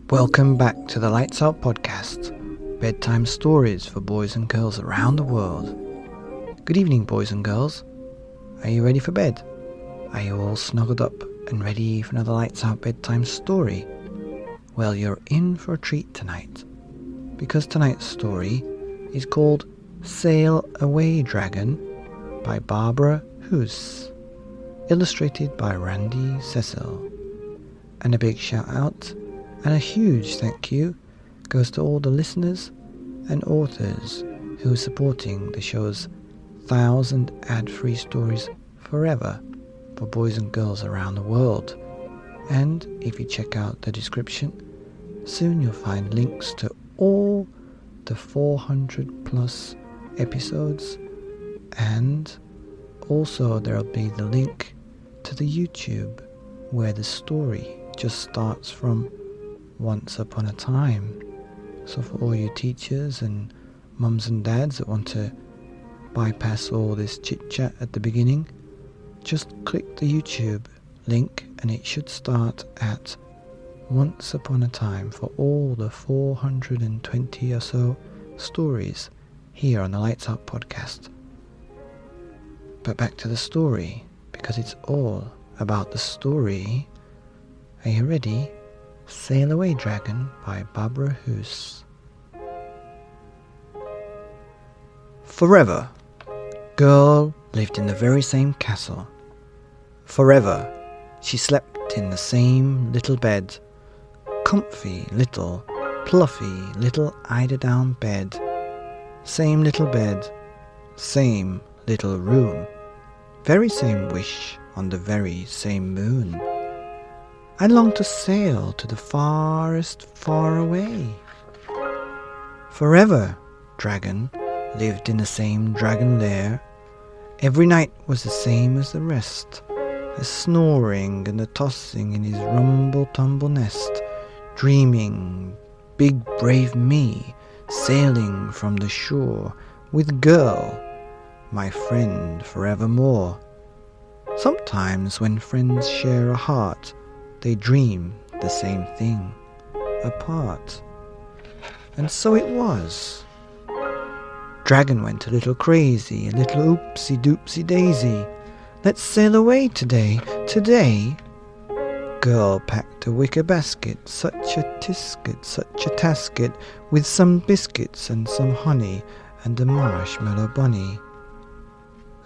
Welcome back to the Lights Out podcast, bedtime stories for boys and girls around the world. Good evening, boys and girls. Are you ready for bed? Are you all snuggled up and ready for another Lights Out bedtime story? Well, you're in for a treat tonight, because tonight's story is called Sail Away Dragon by Barbara Joose, illustrated by Randy Cecil. And a big shout out and a huge thank you goes to all the listeners and authors who are supporting the show's 1,000 ad-free stories forever for boys and girls around the world. And if you check out the description, soon you'll find links to all the 400 plus episodes, and also there'll be the link to the YouTube where the story just starts from once upon a time. So for all you teachers and mums and dads that want to bypass all this chit chat at the beginning, just click the YouTube link and it should start at once upon a time for all the 420 or so stories here on the Lights Out podcast. But back to the story, because it's all about the story. Are you ready? Sail Away Dragon by Barbara Joose. Forever, girl lived in the very same castle. Forever, she slept in the same little bed. Comfy little, fluffy little eider-down bed. Same little bed, same little room. Very same wish on the very same moon. I long to sail to the farthest far away. Forever, dragon lived in the same dragon lair. Every night was the same as the rest, the snoring and the tossing in his rumble-tumble nest, dreaming big brave me sailing from the shore with girl, my friend forevermore. Sometimes when friends share a heart, they dream the same thing apart. And so it was. Dragon went a little crazy, a little oopsie doopsie daisy. Let's sail away today, today. Girl packed a wicker basket, such a tisket, such a tasket, with some biscuits and some honey and a marshmallow bunny,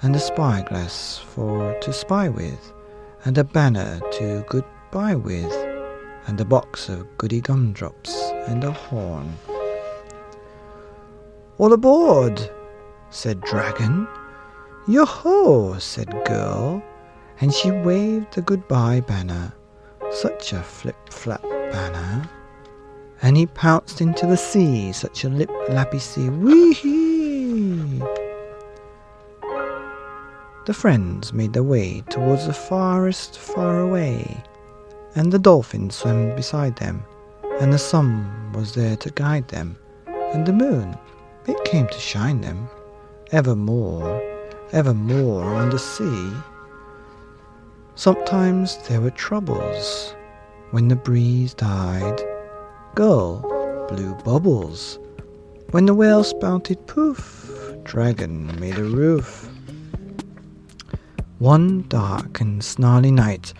and a spyglass for to spy with, and a banner to goodbye with, and a box of goody gumdrops and a horn. All aboard, said Dragon. Yo-ho, said Girl, and she waved the goodbye banner, such a flip-flap banner, and he pounced into the sea, such a lip-lappy sea, wee-hee. The friends made their way towards the farthest far away, and the dolphins swam beside them, and the sun was there to guide them, and the moon, it came to shine them, evermore on the sea. Sometimes there were troubles. When the breeze died, Girl blew bubbles. When the whale spouted poof, Dragon made a roof. One dark and snarly night,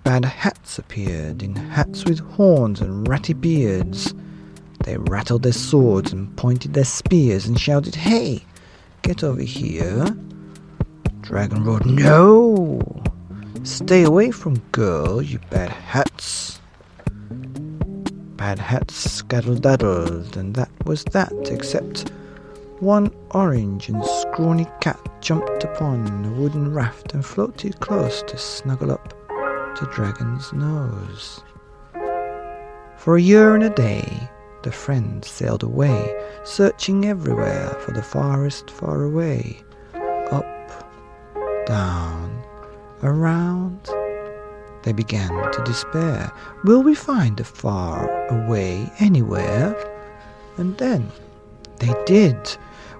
bad hats appeared, in hats with horns and ratty beards. They rattled their swords and pointed their spears and shouted, "Hey, get over here!" Dragon roared, "No! Stay away from Girl, you bad hats!" Bad hats scaddle-daddled, and that was that, except one orange and scrawny cat jumped upon a wooden raft and floated close to snuggle up to Dragon's nose. For a year and a day, the friends sailed away, searching everywhere for the farthest far away. Up, down, around. They began to despair. Will we find a far away anywhere? And then they did.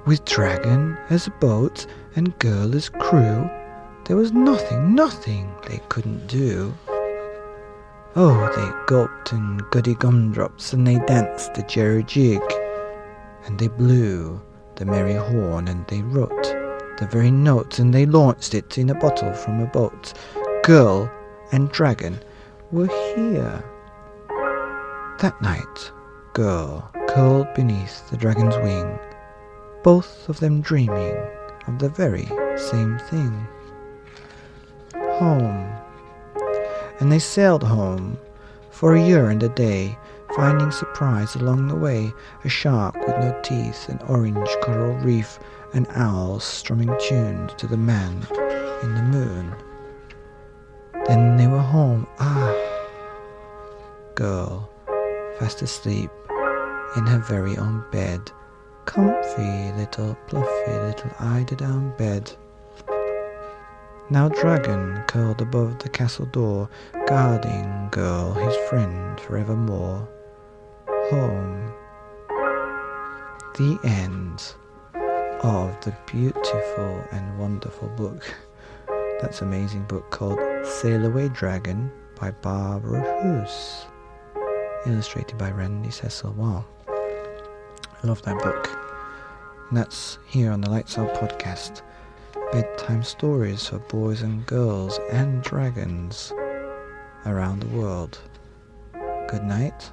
With Dragon as a boat and Girl as crew, there was nothing they couldn't do. Oh, they gulped in guddy gumdrops, and they danced the jerry jig, and they blew the merry horn, and they wrote the very notes, and they launched it in a bottle from a boat. Girl and dragon were here. That night, girl curled beneath the dragon's wing, both of them dreaming of the very same thing. Home. And they sailed home for a year and a day, finding surprise along the way, a shark with no teeth, an orange coral reef, and owls strumming tunes to the man in the moon. Then they were home. Girl, fast asleep in her very own bed, comfy little fluffy little eider-down bed. Now dragon curled above the castle door, guarding girl his friend forevermore. Home. The end of the beautiful and wonderful book. That's an amazing book called Sail Away Dragon by Barbara Joose, illustrated by Randy Cecil. Wow, I love that book. And that's here on the Lights Out podcast. Bedtime stories for boys and girls and dragons around the world. Good night.